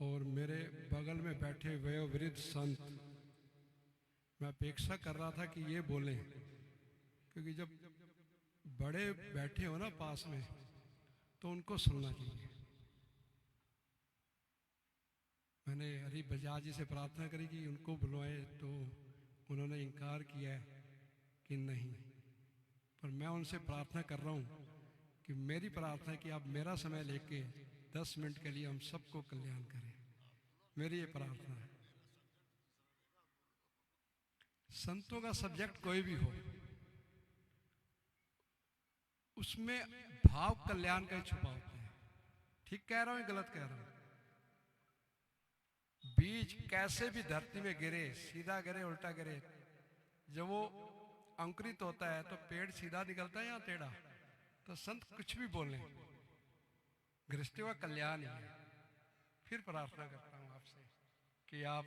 और मेरे बगल में बैठे वयोवृद्ध संत, मैं अपेक्षा कर रहा था कि ये बोलें, क्योंकि जब बड़े बैठे हो ना पास में तो उनको सुनना चाहिए। मैंने हरि बजाज जी से प्रार्थना करी कि उनको बुलवाए, तो उन्होंने इनकार किया है कि नहीं। पर मैं उनसे प्रार्थना कर रहा हूँ कि मेरी प्रार्थना है कि आप मेरा समय लेके 10 मिनट के लिए हम सबको कल्याण करें। मेरी ये प्रार्थना है। संतों का सब्जेक्ट कोई भी हो, उसमें भाव कल्याण का ही छुपा होता है। ठीक कह रहा हूं, गलत कह रहा हूं? बीज कैसे भी धरती में गिरे, सीधा गिरे उल्टा गिरे, जब वो अंकुरित होता है तो पेड़ सीधा निकलता है या टेढ़ा? तो संत कुछ भी बोले, गृहस्थी का कल्याण ही है। फिर प्रार्थना करता हूं आपसे कि आप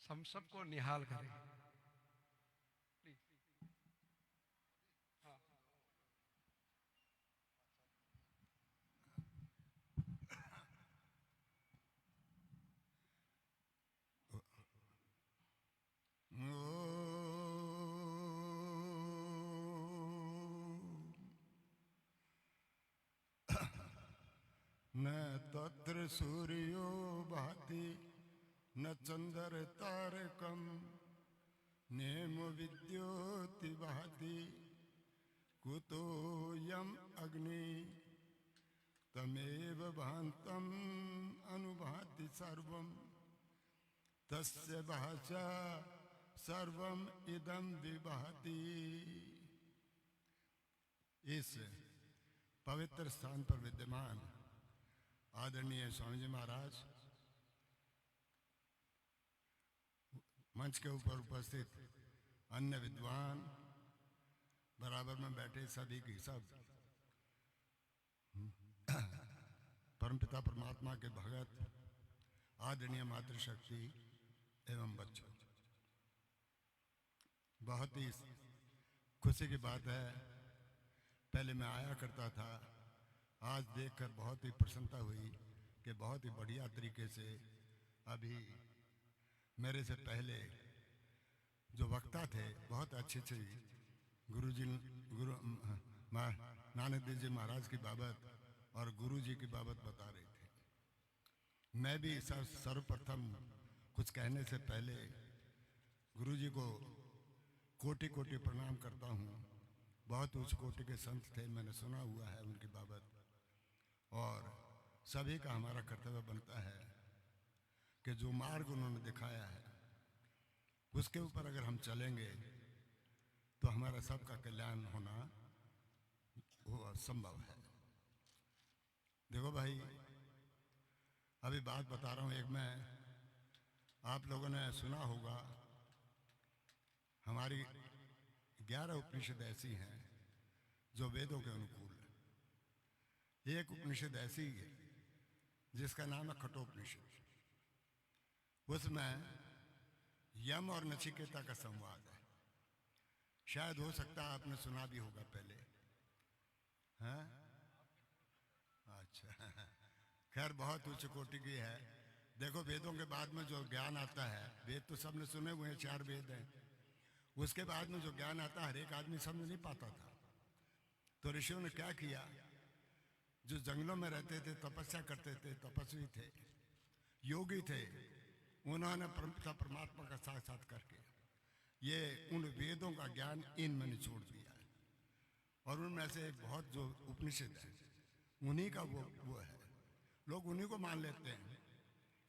हम सबको निहाल करें। न तत्र सूर्यो भाति न चंद्र तारकम नेम विद्योति भाति कुतो यम अग्नि तमेव भान्तम अनुभाति सर्वम तस्य भाषा सर्वम इदम विभाति। इस पवित्र स्थान पर विद्यमान आदरणीय स्वामी जी महाराज, मंच के ऊपर उपस्थित अन्य विद्वान, बराबर में बैठे सभी की सब परमपिता परमात्मा के भगत, आदरणीय मातृशक्ति एवं बच्चों, बहुत ही खुशी की बात है। पहले मैं आया करता था, आज देखकर बहुत ही प्रसन्नता हुई कि बहुत ही बढ़िया तरीके से अभी मेरे से पहले जो वक्ता थे बहुत अच्छी गुरु नानक देव जी महाराज की बाबत और गुरु जी की बाबत बता रहे थे। मैं भी सर्वप्रथम कुछ कहने से पहले गुरु जी को कोटि कोटि प्रणाम करता हूँ। बहुत उच्च कोटि के संत थे, मैंने सुना हुआ है उनकी बाबत, और सभी का हमारा कर्तव्य बनता है कि जो मार्ग उन्होंने दिखाया है उसके ऊपर अगर हम चलेंगे तो हमारा सबका कल्याण होना वो संभव है। देखो भाई, अभी बात बता रहा हूँ एक। मैं, आप लोगों ने सुना होगा, हमारी 11 उपनिषद ऐसी हैं जो वेदों के अनुकूल है। एक उपनिषद ऐसी है जिसका नाम है कठोपनिषद। उसमें यम और नचिकेता का संवाद है। शायद हो सकता है आपने सुना भी होगा पहले, हाँ? अच्छा, खैर बहुत उच्च कोटि की है। देखो, वेदों के बाद में जो ज्ञान आता है, वेद तो सबने सुने हुए हैं, 4 वेद हैं, उसके बाद में जो ज्ञान आता है हर एक आदमी समझ नहीं पाता था। तो ऋषियों ने क्या किया, जो जंगलों में रहते थे, तपस्या करते थे, तपस्वी थे, योगी थे, उन्होंने परमात्मा का साक्षात करके ये उन वेदों का ज्ञान इनमें निचोड़ दिया है। और उनमें से एक बहुत जो उपनिषद है उन्हीं का वो है। लोग उन्हीं को मान लेते हैं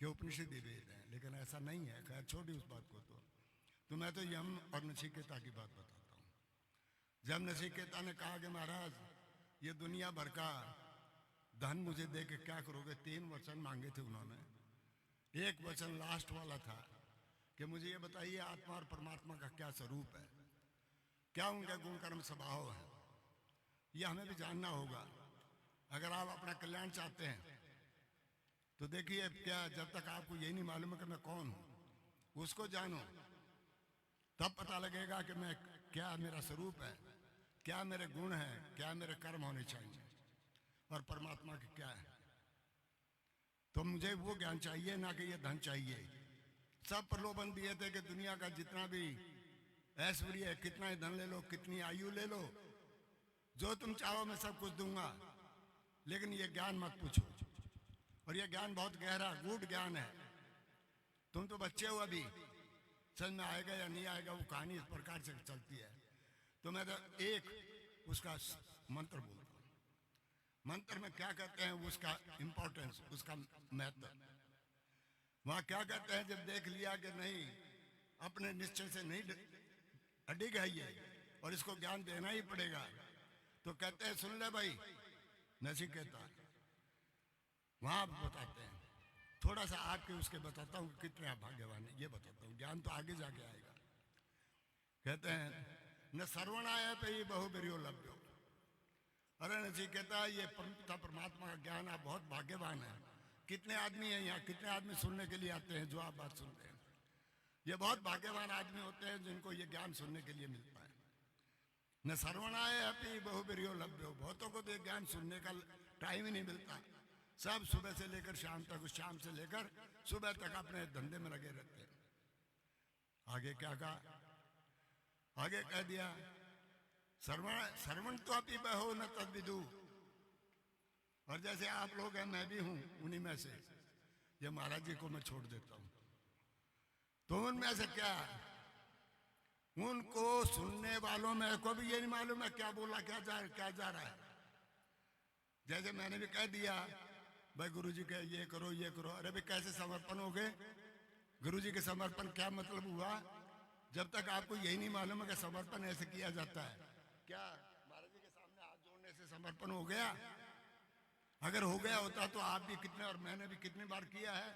कि उपनिषद ही वेद हैं, लेकिन ऐसा नहीं है। खैर छोड़ी उस बात को। तो मैं तो यम और नचिकेता की बात बताता हूँ। जब नचिकेता ने कहा कि महाराज, ये दुनिया भर का धन मुझे दे के क्या करोगे, 3 वचन मांगे थे उन्होंने। एक वचन लास्ट वाला था कि मुझे ये बताइए आत्मा और परमात्मा का क्या स्वरूप है, क्या उनका गुण कर्म स्वभाव है, ये हमें भी जानना होगा। अगर आप अपना कल्याण चाहते हैं तो देखिए, क्या जब तक आपको यही नहीं मालूम है कि मैं कौन हूं, उसको जानो, तब पता लगेगा कि मैं क्या, मेरा स्वरूप है, क्या मेरे गुण हैं, क्या मेरे कर्म होने चाहिए, और परमात्मा के क्या है। तो मुझे वो ज्ञान चाहिए, ना कि ये धन चाहिए। सब प्रलोभन दिए थे कि दुनिया का जितना भी ऐश्वर्य है, कितना ही धन ले लो, कितनी आयु ले लो, जो तुम चाहो मैं सब कुछ दूंगा, लेकिन ये ज्ञान मत पूछो। और ये ज्ञान बहुत गहरा गूढ़ ज्ञान है। तुम तो बच्चे हो अभी, समझ में आएगा या नहीं आएगा वो कहानी इस प्रकार से चलती है। तो मैं तो एक उसका मंत्र बोलता हूँ। मंत्र में क्या कहते हैं, उसका इंपॉर्टेंस, उसका महत्व। वहां क्या कहते हैं, जब देख लिया कि नहीं अपने निश्चय से नहीं अडिग है ये और इसको ज्ञान देना ही पड़ेगा, तो कहते हैं सुन ले भाई नचिकेता। वहां बताते हैं, थोड़ा सा आपके उसके बताता हूँ कितने आप भाग्यवान है, ये बताता हूँ, ज्ञान तो आगे जाके आएगा। कहते हैं न सर्वणाय पे ही बहुबेरियो लभ्यो। अरे नचिकेता, ये पिता परमात्मा का ज्ञान आप बहुत भाग्यवान है। कितने आदमी हैं यहाँ, कितने आदमी सुनने के लिए आते हैं, जो आप बात सुनते हैं, ये बहुत भाग्यवान आदमी होते हैं जिनको ये ज्ञान सुनने के लिए मिलता है। न सर्वणाय अपि बहुबेरियो लभ्यो। बहुतों को तो ये ज्ञान सुनने का टाइम ही नहीं मिलता। सब सुबह से लेकर शाम तक, उस शाम से लेकर सुबह तक अपने धंधे में लगे रहते हैं। आगे क्या कहा, आगे कह दिया सर्वण तो अपि बहो न तद विदु। और जैसे आप लोग हैं, मैं भी हूं उन्हीं में से। ये महाराज जी को मैं छोड़ देता हूं, तो उनमें से क्या, उनको सुनने वालों में को भी ये नहीं मालूम है क्या बोला, क्या जा रहा है। जैसे मैंने भी कह दिया भाई गुरु जी के ये करो ये करो, अरे भाई कैसे समर्पण हो गए। गुरु जी के समर्पण क्या मतलब हुआ, जब तक आपको यही नहीं मालूम है कि समर्पण ऐसे किया जाता है। क्या महाराज जी के सामने हाथ जोड़ने से समर्पण हो गया? अगर हो गया होता तो आप भी कितने और मैंने भी कितनी बार किया है,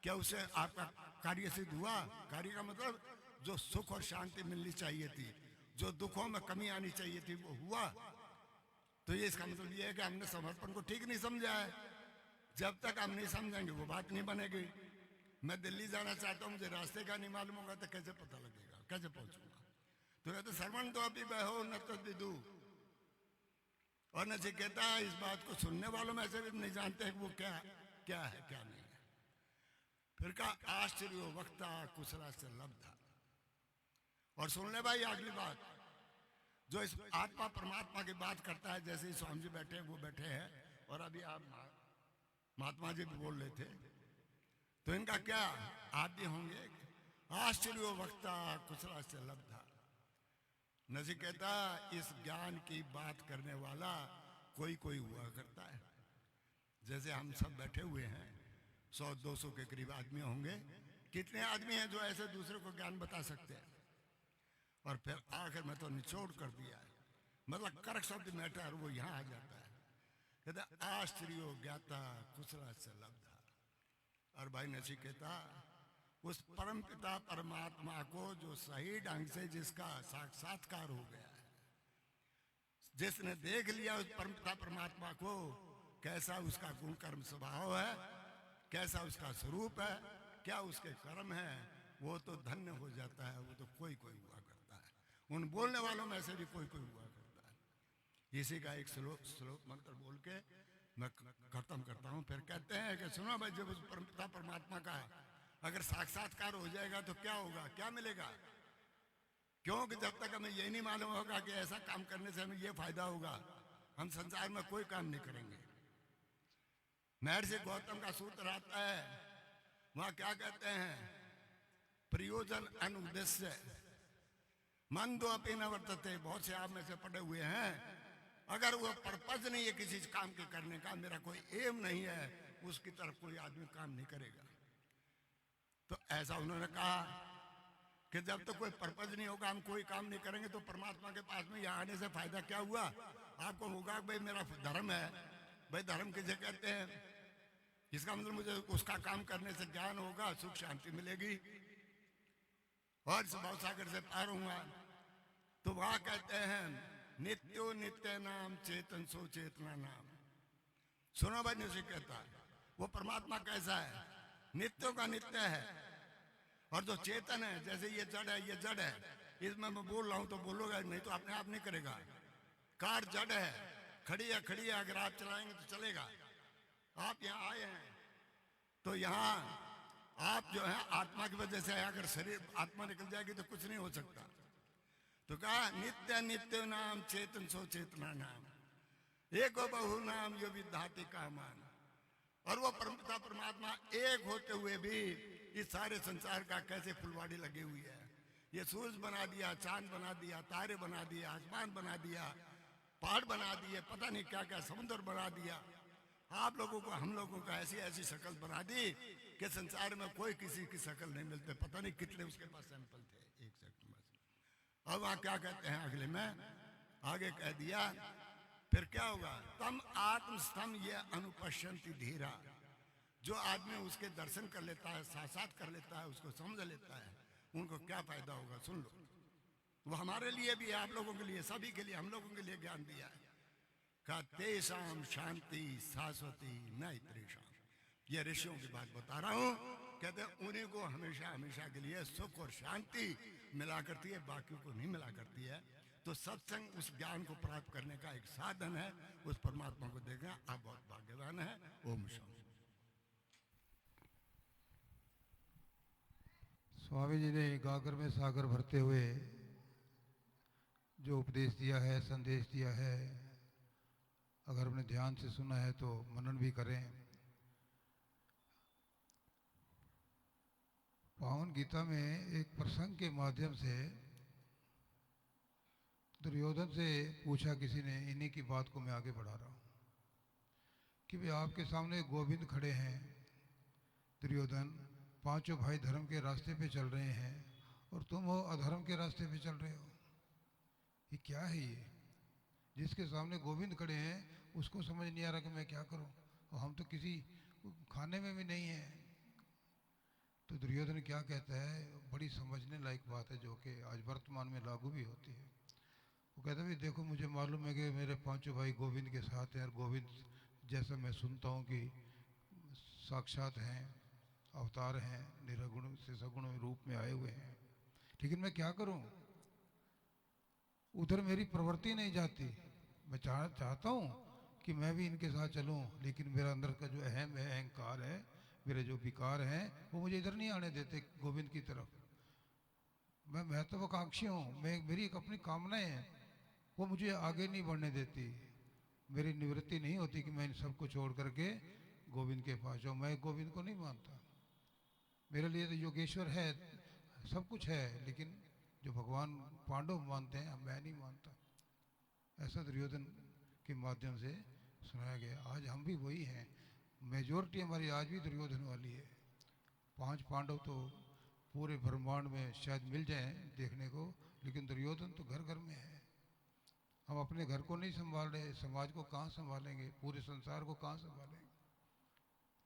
क्या उससे आपका कार्य सिद्ध हुआ? कार्य का मतलब जो सुख और शांति मिलनी चाहिए थी, जो दुखों में कमी आनी चाहिए थी, वो हुआ। तो ये इसका मतलब ये है कि हमने समर्पण को ठीक नहीं समझा है। जब तक हम नहीं समझेंगे वो बात नहीं बनेगी। मैं दिल्ली जाना चाहता हूँ, मुझे रास्ते का नहीं मालूम होगा तो कैसे पता लगेगा, कैसे पहुंचूंगा? तो कहते सर्वण तो अभी बहो न तो विदु। और नचिकेता, इस बात को सुनने वालों में से भी नहीं जानते हैं कि वो क्या क्या है क्या नहीं है। फिर कहा आश्चर्य वक्ता कुशला से लब्धा। और सुन ले भाई अगली बात, जो इस आत्मा परमात्मा की बात करता है, जैसे ही स्वामी जी बैठे वो बैठे हैं और अभी आप महात्मा जी भी बोल रहे थे, तो इनका क्या आप भी होंगे। आश्चर्य वक्ता कुशला से लब्धा। नचिकेता, इस ज्ञान की बात करने वाला कोई कोई हुआ करता है। जैसे हम सब बैठे हुए हैं, 100-200 के करीब आदमी होंगे। कितने आदमी हैं जो ऐसे दूसरे को ज्ञान बता सकते हैं? और फिर आखिर में तो निचोड़ कर दिया है, मतलब करक्स ऑफ द मैटर वो यहाँ आ जाता है। कहते आश्चर्य ज्ञाता कुशला से लब्धा। और भाई नचिकेता, उस परम पिता परमात्मा को जो सही ढंग से जिसका साक्षात्कार हो गया है, जिसने देख लिया उस परम पिता परमात्मा को, कैसा उसका गुण कर्म स्वभाव है, कैसा उसका स्वरूप है, क्या उसके कर्म है, वो तो धन्य हो जाता है। वो तो कोई कोई हुआ करता है, उन बोलने वालों में से भी कोई कोई हुआ करता है। इसी का एक श्लोक मंत्र बोल के मैं खत्म करता हूँ। फिर कहते हैं कि सुनो भाई, जब उस परम पिता परमात्मा का अगर साक्षात्कार हो जाएगा तो क्या होगा, क्या मिलेगा? क्योंकि जब तक हमें ये नहीं मालूम होगा कि ऐसा काम करने से हमें ये फायदा होगा, हम संसार में कोई काम नहीं करेंगे। महर्षि गौतम का सूत्र आता है, वहां क्या कहते हैं, प्रयोजन अनुद्देश्य मंदो अपनी न वर्तते। बहुत से आप में से पढ़े हुए हैं, अगर वो पर्पज नहीं है किसी काम के करने का, मेरा कोई एम नहीं है, उसकी तरफ कोई आदमी काम नहीं करेगा। तो ऐसा उन्होंने कहा कि जब तक तो कोई पर्पज नहीं होगा, हम कोई काम नहीं करेंगे, तो परमात्मा के पास में यहाँ आने से फायदा क्या हुआ? आपको होगा भाई मेरा धर्म है। भाई धर्म किसे कहते हैं? इसका मतलब मुझे उसका काम करने से ज्ञान होगा, सुख शांति मिलेगी और भव सागर से पार होऊंगा। तो वहां कहते हैं नित्यो नित्य नाम चेतन सो चेतना नाम। सुनो भाई, निश्चय कहता वो परमात्मा कैसा है? नित्यों का नित्य है। और जो चेतन है, जैसे ये जड़ है, ये जड़ है, इसमें मैं बोल रहा हूं तो बोलोगा, नहीं तो अपने आप नहीं करेगा। कार जड़ है, खड़ी है, अगर आप चलाएंगे तो चलेगा। आप यहाँ आए हैं, तो यहाँ आप जो है आत्मा की वजह से अगर शरीर आत्मा निकल जाएगी तो कुछ नहीं हो सकता। तो कहा नित्य नित्य नाम चेतन सो चेतना नाम एको बहु नाम यो विधाति का मान। और वो परमपिता परमात्मा एक होते हुए भी इस सारे संसार का कैसे फुलवाड़ी लगी हुई है। ये सूरज बना दिया, चांद बना दिया, तारे बना दिया, आसमान बना दिया, पहाड़ बना दिए, पता नहीं क्या क्या समुद्र बना दिया। आप लोगों को हम लोगों को ऐसी ऐसी शक्ल बना दी कि संसार में कोई किसी की शक्ल नहीं मिलते। पता नहीं कितने उसके पास सैंपल थे। एक सेकंड बस। अब वहां क्या कहते हैं अगले में, आगे कह दिया फिर क्या होगा, तम आत्मस्तम ये अनुपश्यंति धीरा। जो आदमी उसके दर्शन कर लेता है, साक्षात कर लेता है, उसको समझ लेता है, उनको क्या फायदा होगा सुन लो। वो हमारे लिए भी, आप लोगों के लिए, सभी के लिए, हम लोगों के लिए ज्ञान दिया है। का तेषाम शांति शाश्वती न इतरेषाम। ये ऋषियों की बात बता रहा हूं। कहते हैं उन्हीं को हमेशा हमेशा के लिए सुख और शांति मिला करती है, बाकियों को नहीं मिला करती है। तो सत्संग उस ज्ञान को प्राप्त करने का एक साधन है। उस परमात्मा को देखना आप बहुत भाग्यवान है। ओम शांति। स्वामी जी ने गागर में सागर भरते हुए जो उपदेश दिया है, संदेश दिया है, अगर हमने ध्यान से सुना है तो मनन भी करें। पावन गीता में एक प्रसंग के माध्यम से दुर्योधन से पूछा किसी ने, इन्हीं की बात को मैं आगे बढ़ा रहा हूँ कि भाई आपके सामने गोविंद खड़े हैं, दुर्योधन, पांचों भाई धर्म के रास्ते पे चल रहे हैं और तुम हो अधर्म के रास्ते पे चल रहे हो। ये क्या है? ये जिसके सामने गोविंद खड़े हैं उसको समझ नहीं आ रहा कि मैं क्या करूं, और हम तो किसी खाने में भी नहीं है। तो दुर्योधन क्या कहता है, बड़ी समझने लायक बात है जो कि आज वर्तमान में लागू भी होती है। वो कहता है देखो मुझे मालूम है कि मेरे पांचों भाई गोविंद के साथ हैं और गोविंद जैसा मैं सुनता हूँ कि साक्षात हैं, अवतार हैं, निरगुण से सगुण रूप में आए हुए हैं, लेकिन मैं क्या करूं, उधर मेरी प्रवृत्ति नहीं जाती। मैं चाहता हूं कि मैं भी इनके साथ चलूं, लेकिन मेरा अंदर का जो अहम है, अहंकार है, मेरे जो विकार हैं वो मुझे इधर नहीं आने देते गोविंद की तरफ। मैं महत्वाकांक्षी हूँ, मेरी एक अपनी कामनाएं हैं, वो मुझे आगे नहीं बढ़ने देती। मेरी निवृत्ति नहीं होती कि मैं इन सबको छोड़ करके गोविंद के पास जाऊँ। मैं गोविंद को नहीं मानता। मेरे लिए तो योगेश्वर है, सब कुछ है, लेकिन जो भगवान पांडव मानते हैं मैं नहीं मानता। ऐसा दुर्योधन के माध्यम से सुनाया गया। आज हम भी वही हैं, मेजोरिटी हमारी आज भी दुर्योधन वाली है। 5 पांडव तो पूरे ब्रह्मांड में शायद मिल जाएं देखने को, लेकिन दुर्योधन तो घर घर में है। हम अपने घर को नहीं संभाल रहे, समाज को कहाँ संभालेंगे, पूरे संसार को कहाँ संभालेंगे।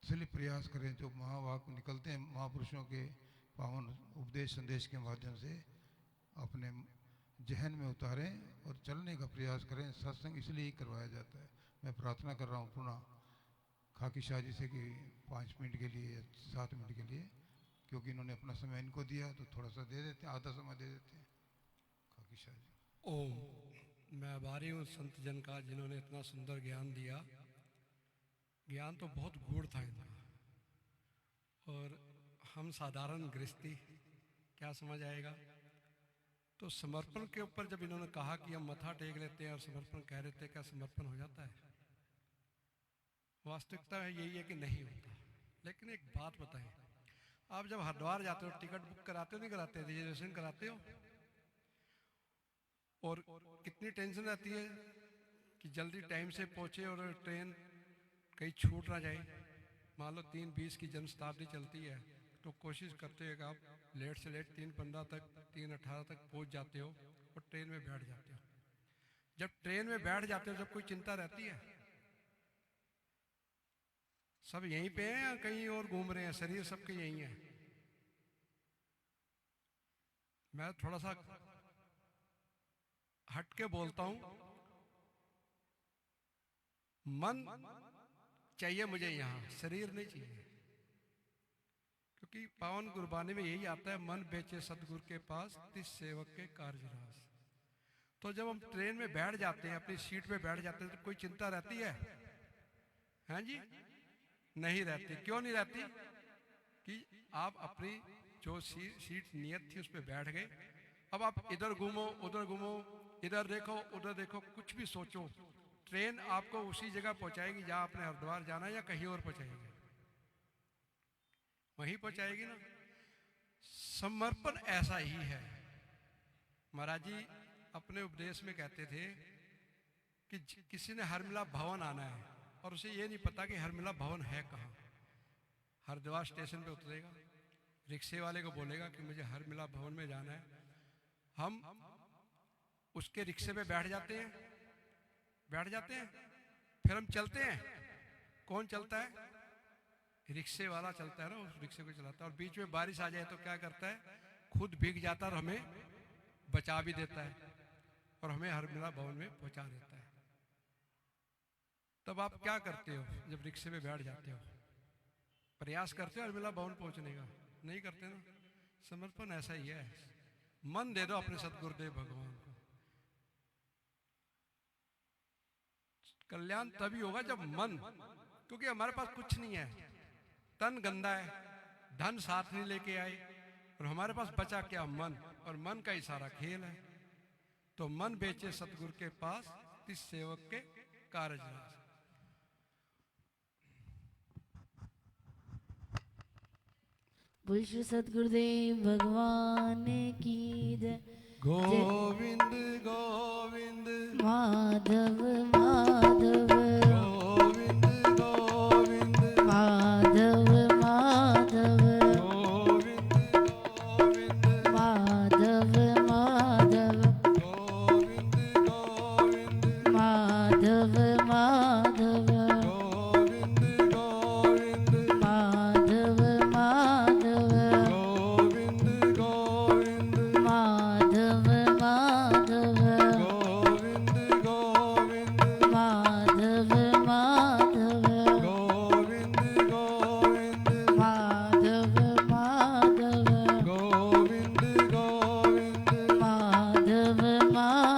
इसलिए प्रयास करें, जो महावाक्य निकलते हैं महापुरुषों के पावन उपदेश संदेश के माध्यम से अपने जहन में उतारें और चलने का प्रयास करें। सत्संग इसलिए ही करवाया जाता है। मैं प्रार्थना कर रहा हूँ पुनः खाकी शाह जी से कि 5 मिनट के लिए, 7 मिनट के लिए, क्योंकि इन्होंने अपना समय इनको दिया तो थोड़ा सा दे देते हैं, आधा समय दे देते हैं। खाकी शाह जी। ओम। मैं आभारी हूँ संत जन का जिन्होंने इतना सुंदर ज्ञान दिया। ज्ञान तो बहुत गूढ़ था इनका, और हम साधारण गृहस्थी क्या समझ आएगा। तो समर्पण के ऊपर जब इन्होंने कहा कि हम मथा टेक लेते हैं और समर्पण कह रहे थे, क्या समर्पण हो जाता है? वास्तविकता है यही है कि नहीं होता। लेकिन एक बात बताएं, आप जब हरिद्वार जाते हो टिकट बुक कराते हो नहीं कराते, रिजर्वेशन कराते हो, और कितनी टेंशन रहती है कि जल्दी टाइम से पहुंचे और ट्रेन कहीं छूट ना जाए। मान लो 3:20 की जन शताब्दी चलती है तो कोशिश करते हो कि आप लेट से लेट 3:15 तक, 3:18 तक पहुंच जाते हो और ट्रेन में बैठ जाते हो। जब ट्रेन में बैठ जाते हो जब कोई चिंता रहती है? सब यहीं पे हैं या कहीं और घूम रहे हैं? शरीर सबके यहीं है। मैं थोड़ा सा हट के बोलता हूं, मन चाहिए मुझे यहां, शरीर नहीं चाहिए। क्योंकि पावन गुरबानी में यही आता है, मन बेचे सतगुरु के पास, तिस सेवक के कार्य रास। तो जब हम ट्रेन में बैठ जाते हैं, अपनी सीट पे बैठ जाते हैं, तो कोई चिंता रहती है? हैं जी? नहीं रहती। क्यों नहीं रहती? कि आप अपनी जो सीट नियत थी उस पर बैठ गए। अब आप इधर घूमो उधर घूमो, इधर देखो उधर देखो, कुछ भी सोचो, ट्रेन आपको उसी जगह पहुंचाएगी जहां आपने हरिद्वार जाना है या कहीं और पहुंचाएगी? वहीं पहुंचाएगी ना। समर्पण ऐसा ही है। महाराज जी अपने उपदेश में कहते थे कि किसी ने हरमिला भवन आना है और उसे ये नहीं पता कि हरमिला भवन है कहाँ। हरिद्वार स्टेशन पे उतरेगा, रिक्शे वाले को बोलेगा कि मुझे हरमिला भवन में जाना है। हम उसके रिक्शे पे बैठ जाते हैं, फिर हम चलते हैं। कौन चलता है? रिक्शे वाला चलता है ना, उस रिक्शे को चलाता है। और बीच में बारिश आ जाए तो क्या करता है? खुद भीग जाता है और हमें बचा भी देता है और हमें हरमिला भवन में पहुंचा देता है। तब आप क्या करते हो जब रिक्शे में बैठ जाते हो? प्रयास करते हो हरमिला भवन पहुंचने का? नहीं करते ना। समर्पण ऐसा ही है। मन दे दो अपने सतगुरुदेव भगवान को। कल्याण तभी होगा जब मन, क्योंकि हमारे पास कुछ नहीं है, तन गंदा है, धन साथ नहीं लेके आए, और हमारे पास बचा क्या? मन। और मन का ही सारा खेल है। तो मन बेचे सतगुरु के पास, तिस सेवक के कारज रास। बोल श्री सतगुरुदेव भगवान की जय। गोविंद गोविंद माधव माधव गोविंद गोविंद माधव माधव गोविंद गोविंद माधव माधव गोविंद गोविंद माधव माधव गोविंद गोविंद माधव माधव गोविंद गोविंद माधव माधव गोविंद गोविंद माधव माधव गोविंद गोविंद माधव माधव गोविंद गोविंद माधव माधव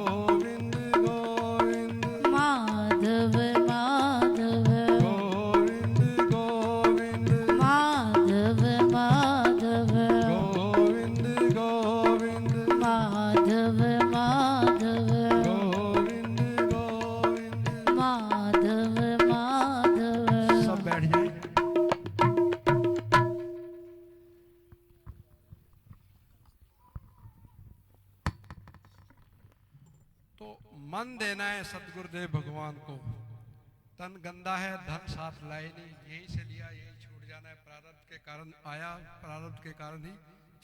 गोविंद गोविंद माधव माधव गोविंद गोविंद माधव माधव गोविंद गोविंद माधव माधव गोविंद गोविंद। माधव माधव। सब बैठ जाए। तो मन देना है सतगुरुदेव भगवान को। तन गंदा है, धन साथ लाए नहीं, यहीं से लिया यहीं छूट जाना है। प्रारब्ध के कारण आया, प्रारब्ध के कारण ही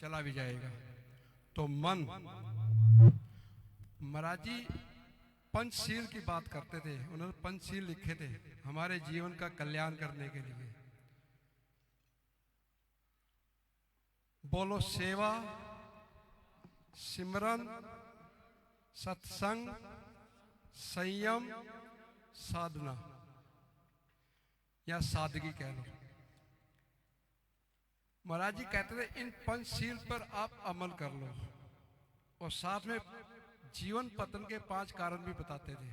चला भी जाएगा। तो मन। महाराज जी पंचशील की बात करते थे, उन्होंने पंचशील लिखे थे हमारे जीवन का कल्याण करने के लिए। बोलो सेवा, सिमरन, सत्संग, संयम, साधना या सादगी कह लो। महाराज जी कहते थे इन पंचशील पर आप अमल कर लो, और साथ में जीवन पतन के 5 कारण भी बताते थे।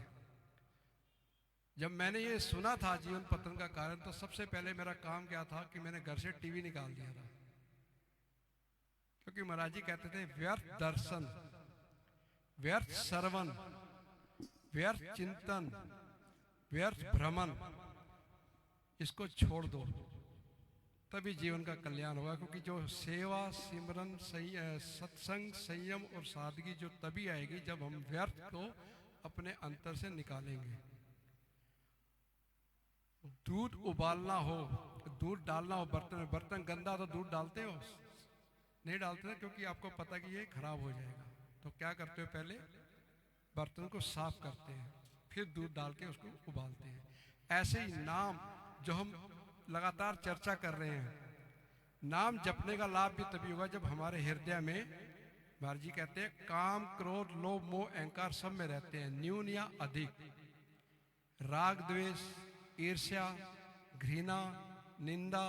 जब मैंने ये सुना था जीवन पतन का कारण, तो सबसे पहले मेरा काम क्या था कि मैंने घर से टीवी निकाल दिया था। क्योंकि महाराज जी कहते थे व्यर्थ दर्शन, व्यर्थ श्रवण, व्यर्थ चिंतन, व्यर्थ भ्रमण, इसको छोड़ दो, तभी जीवन का कल्याण होगा। क्योंकि जो सेवा, सिमरन, सत्संग, संयम और सादगी जो तभी आएगी जब हम व्यर्थ को अपने अंतर से निकालेंगे। दूध उबालना हो, दूध डालना हो बर्तन में, बर्तन गंदा तो दूध डालते हो? नहीं डालते ना, क्योंकि आपको पता कि ये खराब हो जाएगा। तो क्या करते हो? पहले बर्तन को साफ करते हैं, फिर दूध डाल के उसको उबालते हैं। ऐसे ही नाम जो हम लगातार चर्चा कर रहे हैं, नाम जपने का लाभ भी तभी होगा जब हमारे हृदय में, महाराज जी कहते हैं, काम, क्रोध, लोभ, मोह, अहंकार सब में रहते हैं, न्यून या अधिक। राग, द्वेष, ईर्ष्या, घृणा, निंदा,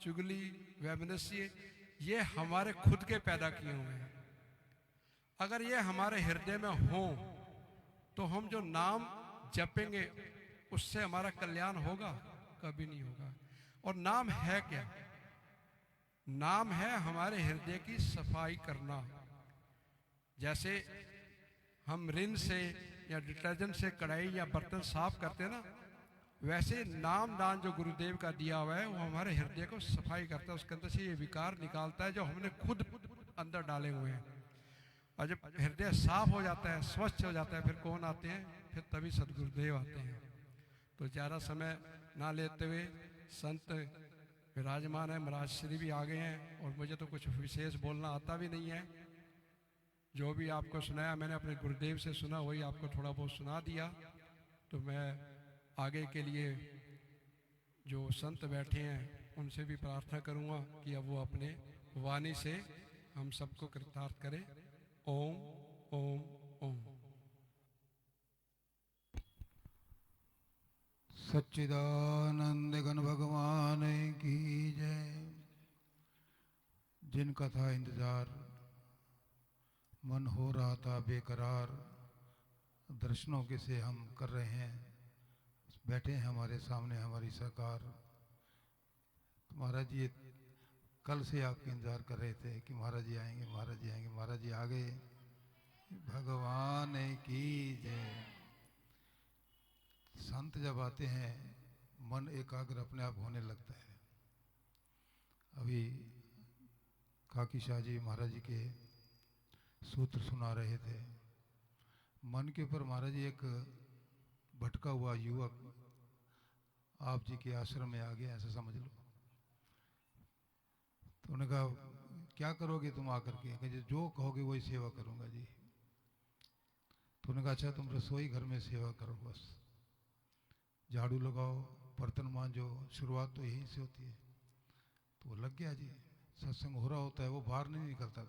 चुगली, वैमनस्य, ये हमारे खुद के पैदा किए हुए हैं। अगर ये हमारे हृदय में हो तो हम जो नाम जपेंगे उससे हमारा कल्याण होगा? कभी नहीं होगा। और नाम है क्या? नाम है हमारे हृदय की सफाई करना। जैसे हम रिन से या डिटर्जेंट से कढ़ाई या बर्तन साफ करते हैं ना, वैसे नाम दान जो गुरुदेव का दिया हुआ है वो हमारे हृदय को सफाई करता है, उसके अंदर से ये विकार निकालता है जो हमने खुद अंदर डाले हुए हैं। और जब हृदय साफ हो जाता है, स्वच्छ हो जाता है, फिर कौन आते हैं? फिर तभी सदगुरुदेव आते हैं। तो ज़्यादा समय ना लेते हुए संत विराजमान है, महाराज श्री भी आ गए हैं और मुझे तो कुछ विशेष बोलना आता भी नहीं है। जो भी आपको सुनाया मैंने अपने गुरुदेव से सुना, वही आपको थोड़ा बहुत सुना दिया। तो मैं आगे के लिए जो संत बैठे हैं उनसे भी प्रार्थना करूंगा कि अब वो अपने वाणी से हम सबको कृतार्थ करें। ओम ओम ओम। सच्चिदानंद घन भगवान की जय। जिनका था इंतजार, मन हो रहा था बेकरार, दर्शनों के से हम कर रहे हैं, बैठे हैं हमारे सामने हमारी सरकार। महाराज जी कल से आपका इंतजार कर रहे थे कि महाराज जी आएंगे, महाराज जी आएंगे। महाराज जी आ गए। भगवान की जय। संत जब आते हैं मन एकाग्र अपने आप होने लगता है। अभी काकी शाह जी महाराज जी के सूत्र सुना रहे थे। मन के ऊपर महाराज जी एक भटका हुआ युवक आप जी के आश्रम में आ गया, ऐसा समझ लो। तो उन्होंने कहा क्या करोगे तुम आकर के? कहा जो कहोगे वही सेवा करूंगा जी। तो उन्होंने कहा अच्छा तुम रसोई घर में सेवा करो, बस झाड़ू लगाओ, बर्तन मांजो, शुरुआत तो यहीं से होती है। तो वो लग गया जी। सत्संग हो रहा होता है, वो बाहर नहीं निकलता,